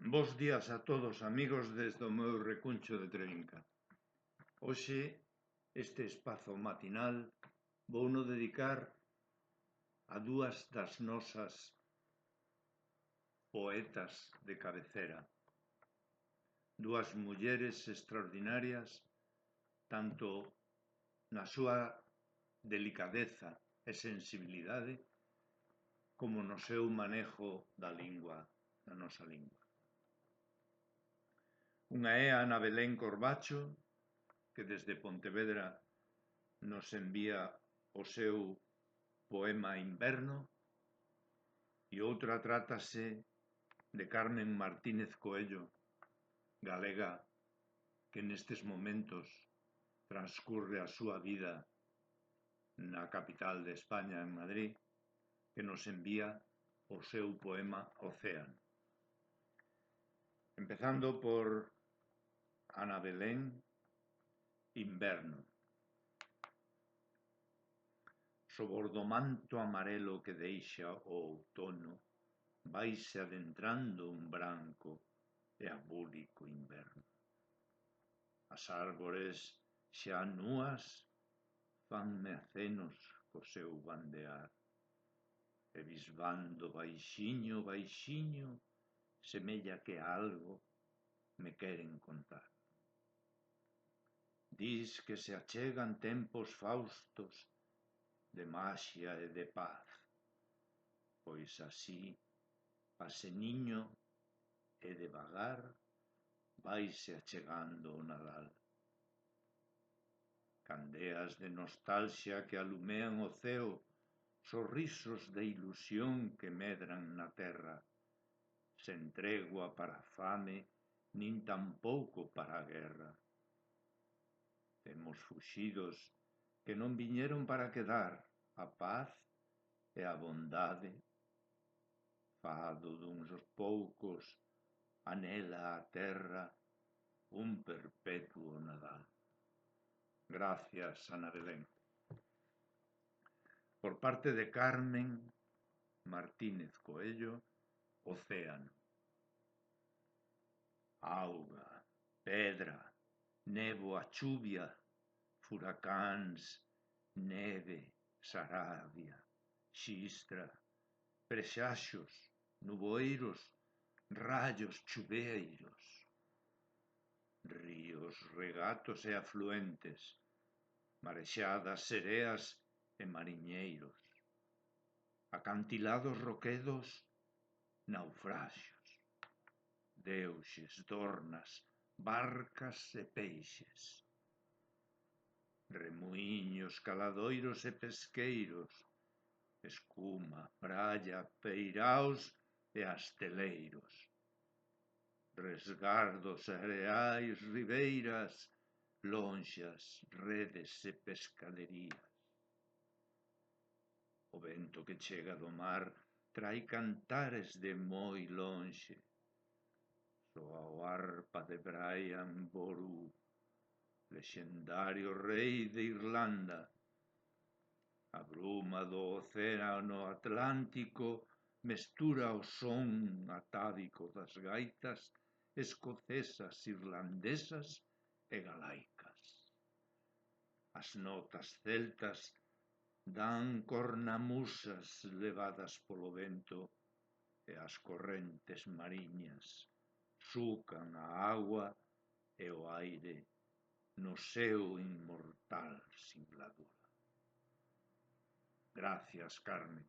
Bos días a todos, amigos, desde o meu recuncho de Trevinca. Hoxe, este espazo matinal, vouno dedicar a dúas das nosas poetas de cabecera. Dúas mulleres extraordinarias, tanto na súa delicadeza e sensibilidade, como no seu manejo da lingua, da nosa lingua. Unha é Ana Belén Corbacho, que desde Pontevedra nos envía o seu poema Inverno, e outra trátase de Carmen Martínez Coello, galega, que nestes momentos transcurre a súa vida na capital de España, en Madrid, que nos envía o seu poema Océano. Empezando por Ana Belén, Inverno. Sobordo manto amarelo que deixa o outono, vaise adentrando un branco e abúlico inverno. As árbores xa núas fanme acenos co seu bandear, e bisbando baixiño, baixiño, semella que algo me queren contar. Dis que se achegan tempos faustos de maxia e de paz, pois así, paseniño e devagar, vaise achegando o Nadal. Candeas de nostalxia que alumean o ceo, sorrisos de ilusión que medran na terra, sen tregua para a fame, nin tampouco para a guerra. Temos fuxidos que non viñeron para quedar, a paz e a bondade. Fado duns poucos, anela a terra un perpetuo Nadal. Gracias, Ana Belén. Por parte de Carmen Martínez Coello, Océano. Auga, pedra, néboa, chuvia, furacáns, neve, Sarabia, xistra, prexaxos, nuboeiros, rayos chuveiros, ríos, regatos e afluentes, marexadas, sereas e mariñeiros, acantilados roquedos, naufraxios, deuxes, dornas, barcas e peixes, remuíños, caladoiros e pesqueiros, escuma, praia, peiraos e asteleiros, resgardos, areais, ribeiras, lonxas, redes e pescaderías. O vento que chega do mar trai cantares de moi lonxe, soa o arpa de Brian Boru, lexendario rei de Irlanda. A bruma do océano Atlántico mestura o son atávico das gaitas escocesas, irlandesas e galaicas. As notas celtas dan cornamusas levadas polo vento e as correntes mariñas sucan a agua e o aire no seu inmortal singladura. Gracias, Carmen.